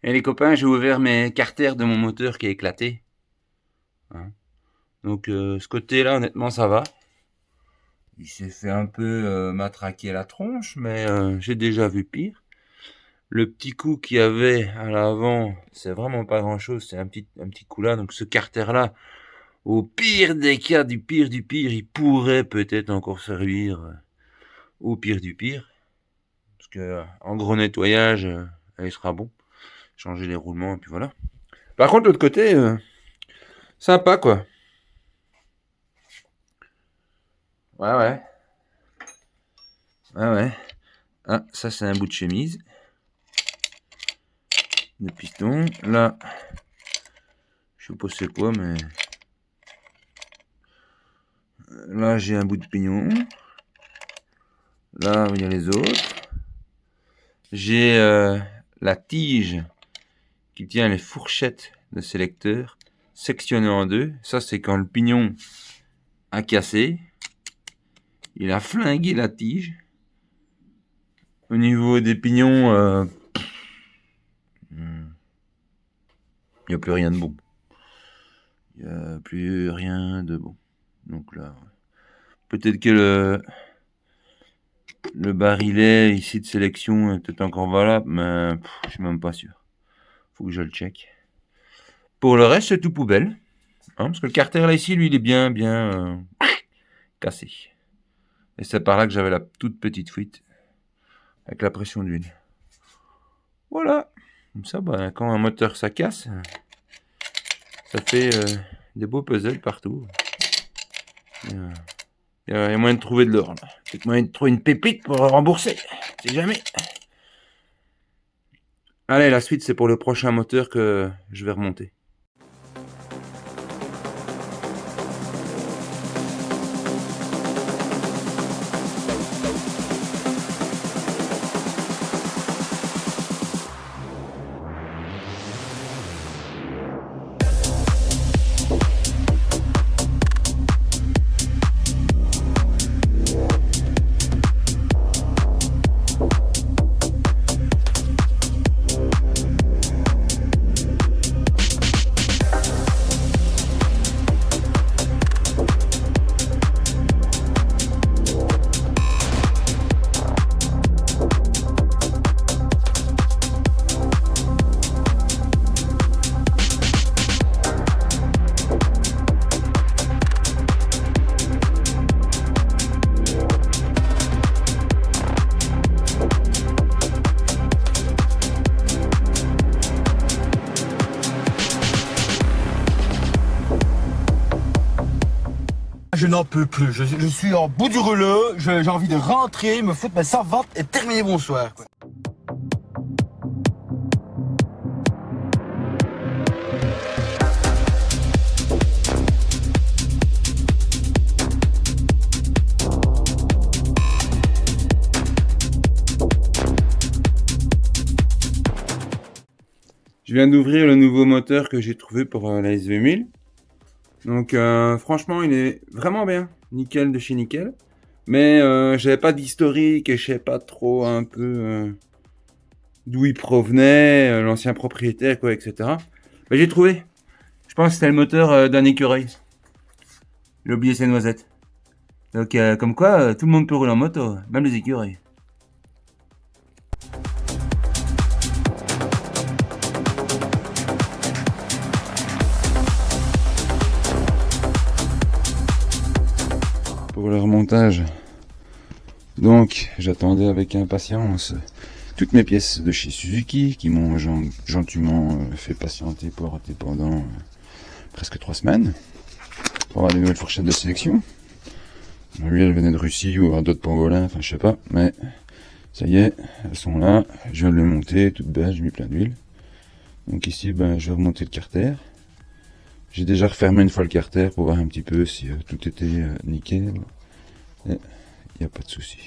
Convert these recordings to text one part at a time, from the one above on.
Et les copains, j'ai ouvert mes carters de mon moteur qui est éclaté. Hein. Donc ce côté-là, honnêtement, ça va. Il s'est fait un peu matraquer la tronche, mais j'ai déjà vu pire. Le petit coup qu'il y avait à l'avant, c'est vraiment pas grand-chose, c'est un petit coup là. Donc ce carter-là, au pire des cas, du pire, il pourrait peut-être encore servir au pire du pire. Parce que en gros nettoyage, il sera bon. Changer les roulements, et puis voilà. Par contre, l'autre côté, sympa quoi. Ouais, ouais. Ouais, ouais. Ah, ça c'est un bout de chemise. Le piston. Là, je sais pas c'est quoi, mais là j'ai un bout de pignon. Là, il y a les autres. J'ai la tige qui tient les fourchettes de sélecteur sectionnées en deux. Ça, c'est quand le pignon a cassé. Il a flingué la tige. Au niveau des pignons, il n'y a plus rien de bon. Il n'y a plus rien de bon. Donc là, peut-être que le barillet ici de sélection est peut-être encore valable, mais je suis même pas sûr. Faut que je le check. Pour le reste, c'est tout poubelle. Hein, parce que le carter là ici, lui, il est bien cassé. Et c'est par là que j'avais la toute petite fuite avec la pression d'huile. Voilà. Comme ça, bah, quand un moteur ça casse, ça fait des beaux puzzles partout. Il y a moyen de trouver de l'or là. Peut-être moyen de trouver une pépite pour rembourser. C'est jamais. Allez, la suite c'est pour le prochain moteur que je vais remonter. Je n'en peux plus, je suis en bout du rouleau, j'ai envie de rentrer, me foutre ma servante et terminer bonsoir. Quoi. Je viens d'ouvrir le nouveau moteur que j'ai trouvé pour la SV1000. Donc franchement, il est vraiment bien. Nickel de chez nickel. Mais j'avais pas d'historique et je sais pas trop un peu d'où il provenait, l'ancien propriétaire, quoi, etc. Mais j'ai trouvé. Je pense que c'était le moteur d'un écureuil. Il a oublié ses noisettes. Donc comme quoi, tout le monde peut rouler en moto, même les écureuils. Pour le remontage, donc j'attendais avec impatience toutes mes pièces de chez Suzuki qui m'ont gentiment fait patienter pendant presque 3 semaines pour avoir des nouvelles fourchettes de sélection. Lui, elle venait de Russie ou d'autres pangolins, enfin je sais pas, mais ça y est, elles sont là. Je viens de les monter, toutes belles, j'ai mis plein d'huile. Donc ici, ben, je vais remonter le carter. J'ai déjà refermé une fois le carter pour voir un petit peu si tout était nickel. Et il n'y a pas de souci.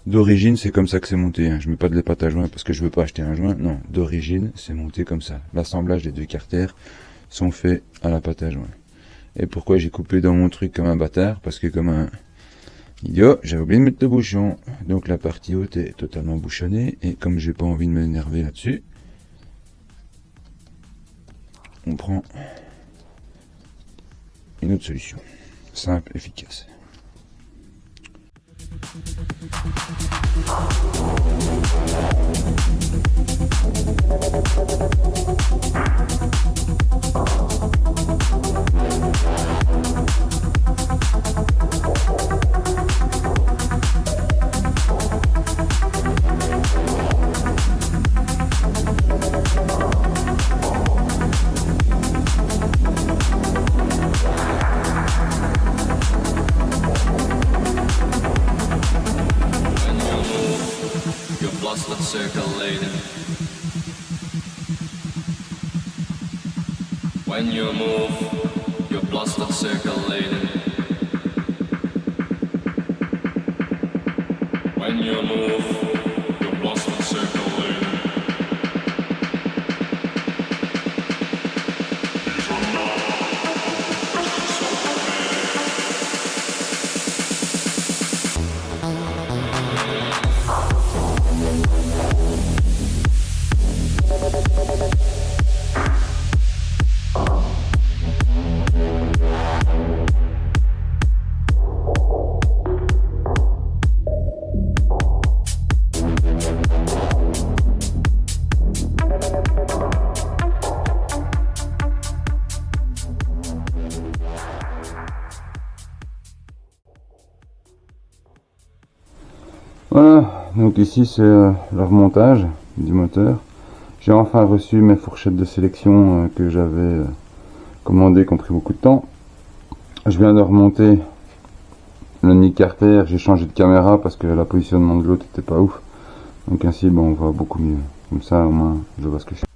D'origine, c'est comme ça que c'est monté. Hein. Je mets pas de pâte à joint parce que je veux pas acheter un joint. Non, d'origine, c'est monté comme ça. L'assemblage des deux carters sont faits à la pâte à joint. Et pourquoi j'ai coupé dans mon truc comme un bâtard? Parce que comme Idiot, j'avais oublié de mettre le bouchon. Donc la partie haute est totalement bouchonnée. Et comme j'ai pas envie de m'énerver là-dessus, on prend une autre solution. Simple, efficace. When you move, your blood starts circulating. When you move, your blood starts circulating. Voilà, donc ici c'est le remontage du moteur. J'ai enfin reçu mes fourchettes de sélection que j'avais commandées, qui ont pris beaucoup de temps. Je viens de remonter le Nick Carter, j'ai changé de caméra parce que la positionnement de l'autre n'était pas ouf. Donc ainsi bon, on voit beaucoup mieux. Comme ça au moins je vois ce que je fais.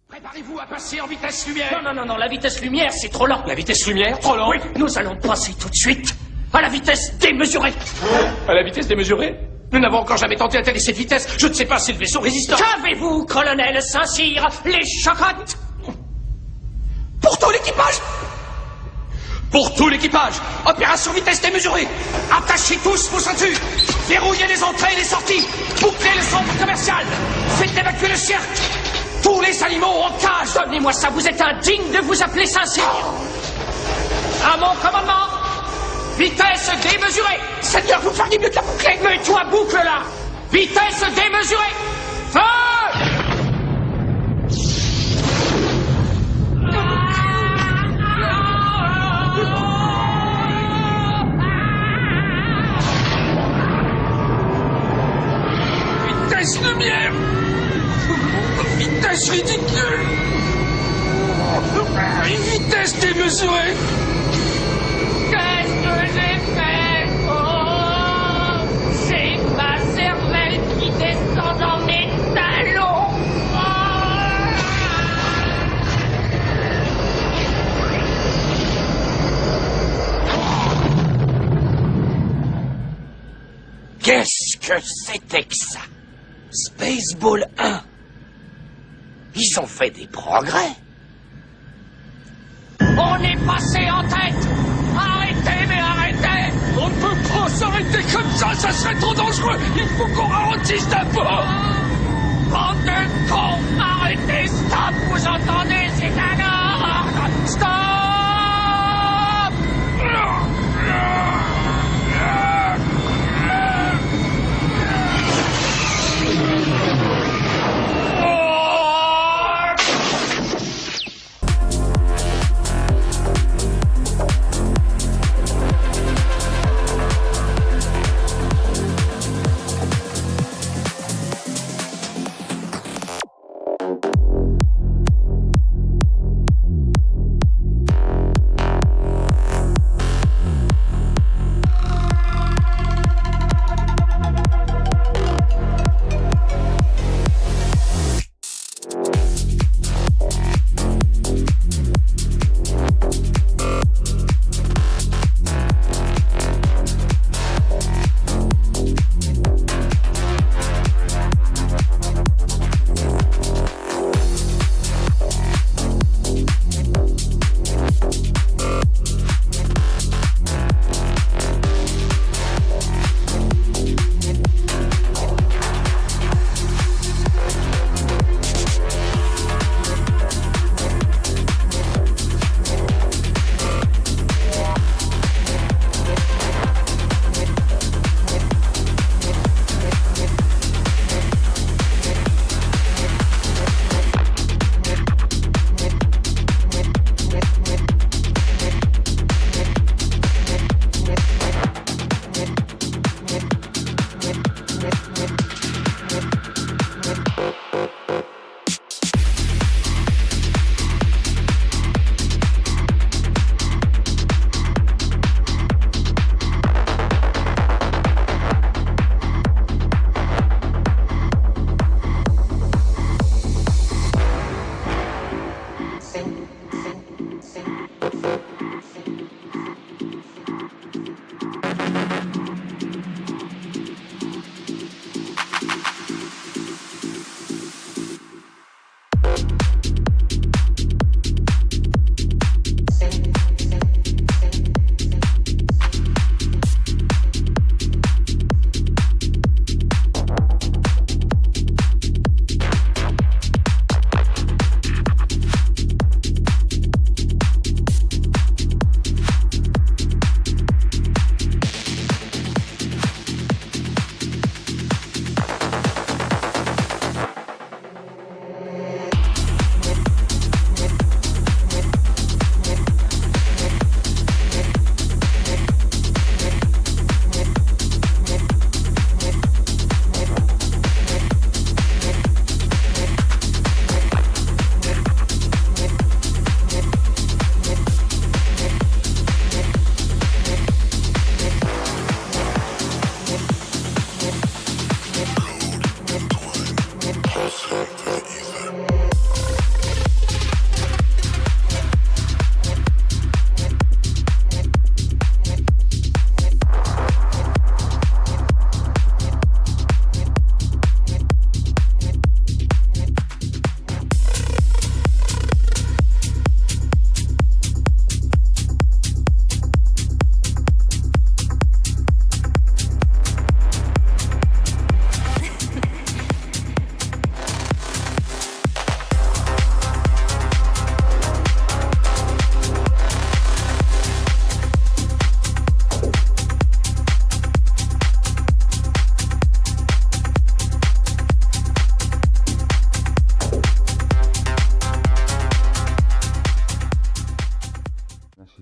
Préparez-vous à passer en vitesse lumière. Non, la vitesse lumière, c'est trop lent. La vitesse lumière, trop lent. Oui, nous allons passer tout de suite à la vitesse démesurée. À la vitesse démesurée? Nous n'avons encore jamais tenté d'atteindre cette vitesse. Je ne sais pas si le vaisseau résistant. Qu'avez-vous, colonel Saint-Cyr? Les chocottes? Pour tout l'équipage! Pour tout l'équipage, opération vitesse démesurée. Attachez tous vos ceintures. Verrouillez les entrées et les sorties. Bouclez le centre commercial. Faites évacuer le cirque. Tous les animaux en cage. Donnez-moi ça, vous êtes indigne de vous appeler Saint-Cyr. À mon commandement, vitesse démesurée. Seigneur, vous feriez mieux de la boucler. Mais toi, boucle-la. Vitesse démesurée. Feu! Vitesse lumière. Vitesse ridicule. Une vitesse démesurée. Qu'est-ce que j'ai fait? Oh, c'est ma cervelle qui descend dans mes talons. Qu'est-ce que c'était que ça? Spaceball 1. Ils ont fait des progrès. On est passé en tête. Arrêtez, mais arrêtez. On ne peut pas s'arrêter comme ça serait trop dangereux. Il faut qu'on ralentisse d'un peu. Bande de cons, arrêtez, stop, vous entendez, c'est un ordre. Stop.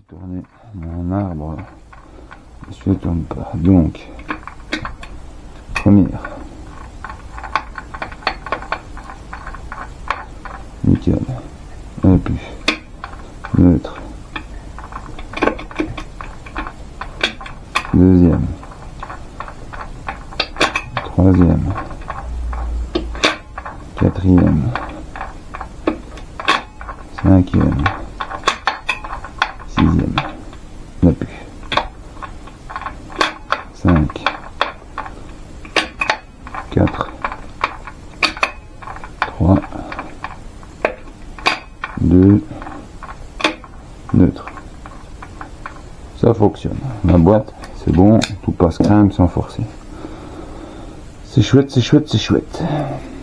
tourner un arbre, je ne tourne pas. Donc, première, nickel, et puis neutre, deuxième, troisième, quatrième, cinquième, sixième, n'a plus, 5, 4, 3, 2, neutre. Ça fonctionne. Ma boîte, C'est bon, tout passe crème sans forcer. C'est chouette, c'est chouette, c'est chouette.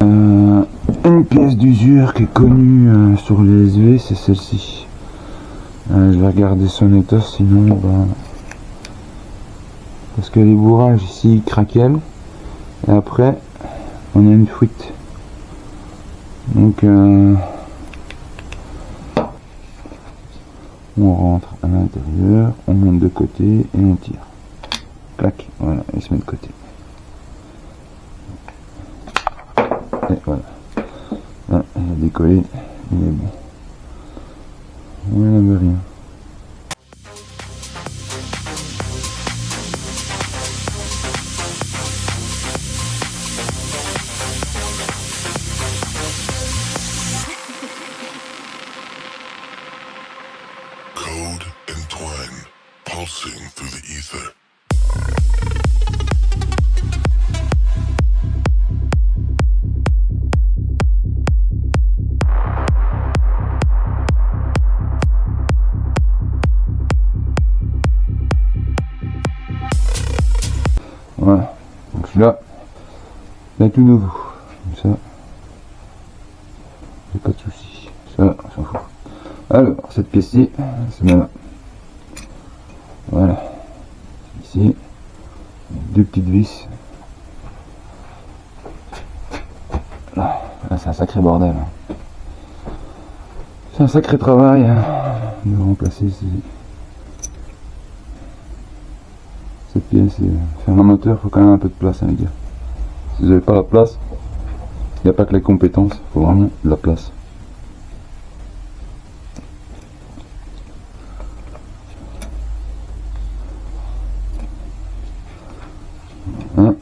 Une pièce d'usure qui est connue sur les UV, c'est celle-ci. Je vais regarder son état, sinon parce que les bourrages ici ils craquellent. Et après on a une fuite. Donc on rentre à l'intérieur, on monte de côté et on tire. Clac, voilà, il se met de côté. Et voilà. Là, il a décollé, il est bon. Voilà, mais rien. Code entwine, pulsing through the ether. Voilà, donc celui-là, il est tout nouveau. Comme ça, j'ai pas de soucis. Ça, on s'en fout. Alors, cette pièce-ci, c'est bien là. Voilà. Ici, deux petites vis. Là, c'est un sacré bordel. C'est un sacré travail de remplacer cette pièce. Et faire un moteur, il faut quand même un peu de place, les gars. Si vous n'avez pas la place, il n'y a pas que les compétences, il faut vraiment de la place. Hein,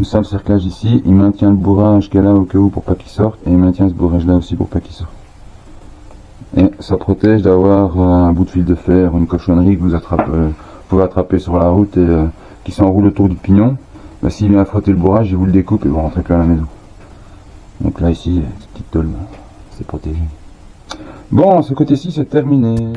ça, le cerclage ici, il maintient le bourrage qu'elle a au cas où pour pas qu'il sorte, et il maintient ce bourrage là aussi pour pas qu'il sorte. Et ça protège d'avoir un bout de fil de fer, une cochonnerie que vous pouvez attraper sur la route et qui s'enroule autour du pignon. Bah, s'il vient frotter le bourrage, il vous le découpe et vous rentrez plus à la maison. Donc là ici, cette petite tôle, c'est protégé. Bon, ce côté-ci c'est terminé.